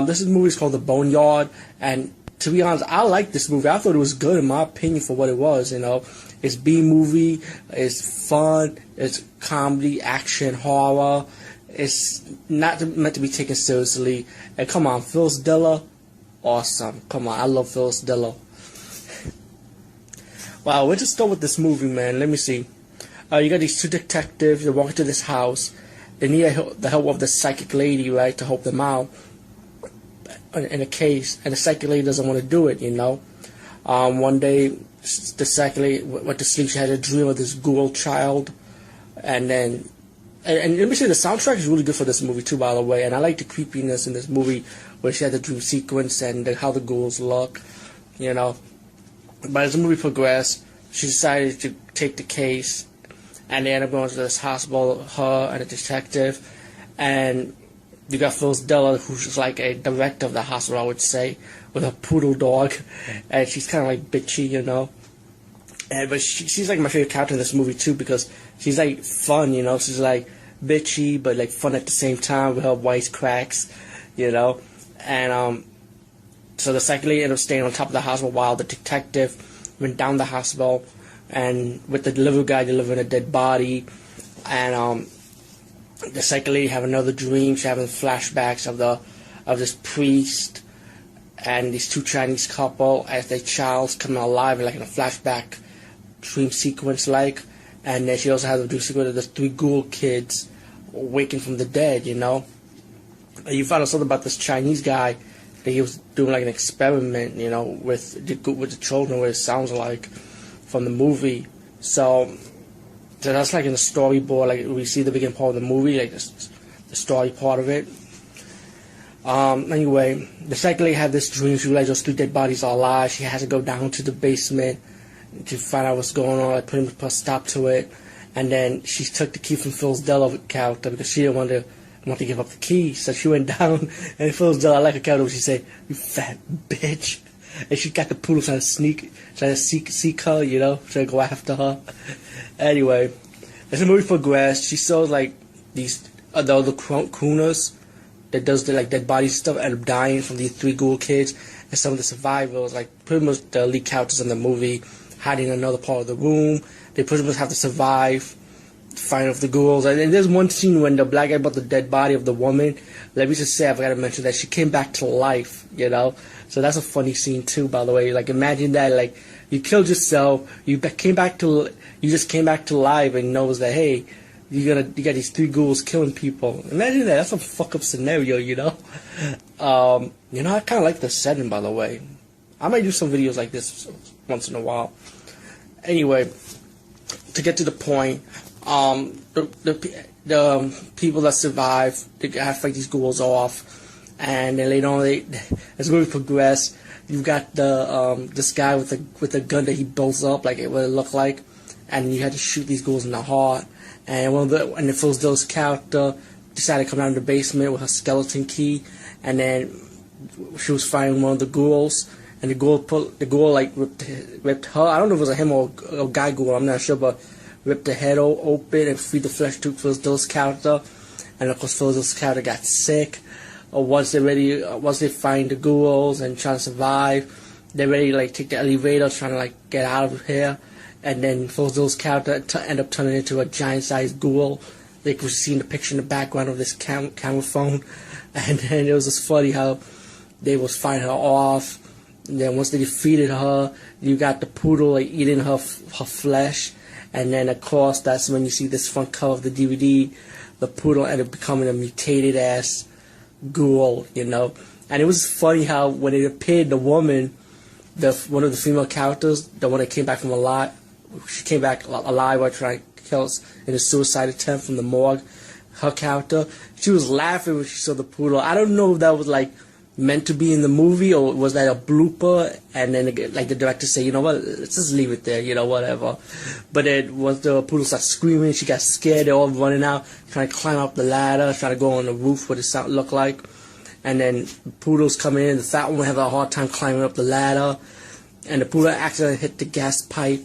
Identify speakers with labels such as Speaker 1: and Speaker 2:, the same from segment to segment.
Speaker 1: This movie is called The Boneyard, and to be honest, I like this movie. I thought it was good in my opinion for what it was. It's B movie, it's fun, it's comedy, action, horror. It's not meant to be taken seriously. And come on, Phyllis Diller, awesome. Come on, I love Phyllis Diller. Wow, we'll just start with this movie, man. Let me see. You got these two detectives. They walk into this house. They need the help of the psychic lady, right, to help them out in a case. And the psychic lady doesn't want to do it, One day, the psychic lady went to sleep. She had a dream of this ghoul child. And then, and let me say, the soundtrack is really good for this movie, too, by the way. And I like the creepiness in this movie where she had the dream sequence and how the ghouls look, But as the movie progressed, she decided to take the case. And they end up going to this hospital, her and a detective. And you got Phyllis Diller, who's like a director of the hospital, I would say, with a poodle dog. And she's kind of like bitchy, But she's like my favorite character in this movie, too, because she's like fun, She's like bitchy, but like fun at the same time with her wisecracks, And so the psychic lady ended up staying on top of the hospital while the detective went down the hospital. And with the delivery guy delivering a dead body, and the psychic lady have another dream. She's having flashbacks of this priest and these two Chinese couple as their child's coming alive, like in a flashback dream sequence, And then she also has a dream sequence of the three ghoul kids waking from the dead, And you find out something about this Chinese guy that he was doing like an experiment, with the children, what it sounds like from the movie. So that's like in the storyboard, like we see the beginning part of the movie, like the story part of it. Anyway, the psychic lady had this dream. She realized those three dead bodies are alive. She had to go down to the basement to find out what's going on, like put a stop to it. And then she took the key from Phyllis Diller character because she didn't want to give up the key. So she went down, and Phyllis Diller, I like her character when she said, "You fat bitch." And she got the poodle trying to seek her, trying to go after her. Anyway, as the movie progressed, she saw like these the coroners that does the like dead body stuff end up dying from these three ghoul kids, and some of the survivors, like pretty much the lead characters in the movie, hiding in another part of the room. They pretty much have to survive, fight off the ghouls. And there's one scene when the black guy brought the dead body of the woman. Let me just say, I forgot to mention that she came back to life, So that's a funny scene too, by the way. Like imagine that, like you killed yourself, you just came back to life, and knows that hey, you got these three ghouls killing people. Imagine that. That's a fuck up scenario, I kind of like the setting, by the way. I might do some videos like this once in a while. Anyway, to get to the point, the people that survive, they have to fight these ghouls off. And then later on, as the movie progressed, you've got this guy with a gun that he builds up, like what it looked like, and you had to shoot these ghouls in the heart. And the Phyllis Diller's character decided to come down to the basement with her skeleton key, and then she was fighting one of the ghouls, and the ghoul like ripped her. I don't know if it was a him or a guy ghoul, I'm not sure, but ripped the head open and freed the flesh to Phyllis Diller's character, and of course Phyllis Diller's character got sick. Once they find the ghouls and try to survive, they're ready to like take the elevator, trying to like get out of here. And then Phyllis Diller's character end up turning into a giant-sized ghoul. They could see in the picture in the background of this camera phone. And then it was just funny how they was fighting her off. And then once they defeated her, you got the poodle like eating her flesh. And then of course that's when you see this front cover of the DVD. The poodle ended up becoming a mutated ass ghoul, And it was funny how when it appeared, the woman, one of the female characters, the one that came back from alive, she came back alive while trying to kill us in a suicide attempt from the morgue. Her character, she was laughing when she saw the poodle. I don't know if that was like meant to be in the movie or was that a blooper, and then like the director said, you know what, let's just leave it there, whatever. But then once the poodle started screaming, she got scared. They're all running out, trying to climb up the ladder, trying to go on the roof, what it looked like. And then the poodle's coming in. The fat one had a hard time climbing up the ladder, and the poodle accidentally hit the gas pipe,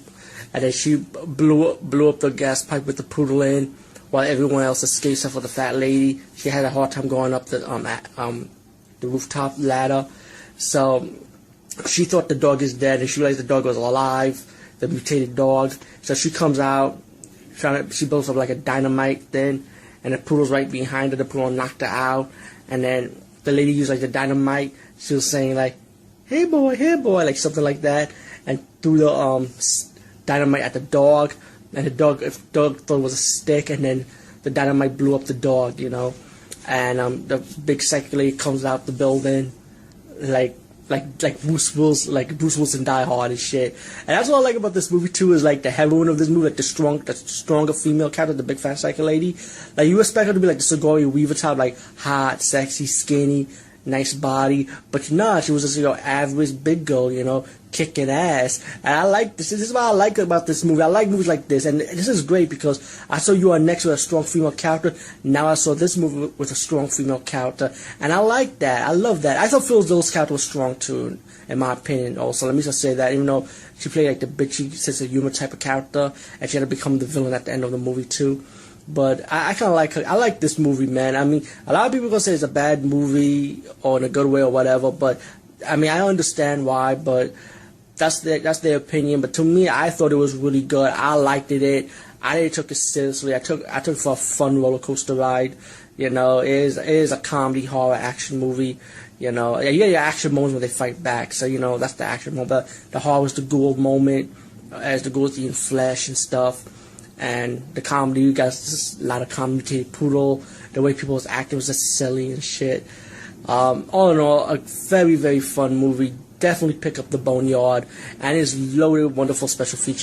Speaker 1: and then she blew up the gas pipe with the poodle in, while everyone else escaped except for the fat lady. She had a hard time going up the the rooftop ladder. So she thought the dog is dead, and she realized the dog was alive, the mutated dog. So she comes out, she builds up like a dynamite thing, and the poodle's right behind her. The poodle knocked her out, and then the lady used like the dynamite. She was saying like, hey boy, like something like that, and threw the dynamite at the dog, and the dog thought it was a stick, and then the dynamite blew up the dog, you know. And the big psychic lady comes out the building, like Bruce Wilson Die Hard and shit. And that's what I like about this movie too, is like the heroine of this movie, like the stronger female character, the big fat psychic lady. Like you expect her to be like the Sigourney Weaver type, like hot, sexy, skinny, nice body, but nah, she was just, you know, average big girl, you know, kicking ass. And I like this. This is what I like about this movie. I like movies like this, and this is great because I saw You Are Next with a strong female character. Now I saw this movie with a strong female character, and I like that. I love that. I thought Phil Dill's character was strong too, in my opinion. Also, let me just say that, even though she played like the bitchy sense of humor type of character, and she had to become the villain at the end of the movie too. But I kind of like her. I like this movie, man. I mean, a lot of people gonna say it's a bad movie or in a good way or whatever. But I mean, I understand why. But that's their opinion. But to me, I thought it was really good. I liked it. I didn't take it seriously. I took it for a fun roller coaster ride. You know, it is a comedy, horror, action movie. You know, you get your action moments when they fight back. So you know, that's the action moment. But the horror was the ghoul moment, as the ghouls eating flesh and stuff. And the comedy, you guys, a lot of comedy. Poodle, the way people was acting was just silly and shit. All in all, a very, very fun movie. Definitely pick up the Boneyard, and it's loaded with wonderful special features.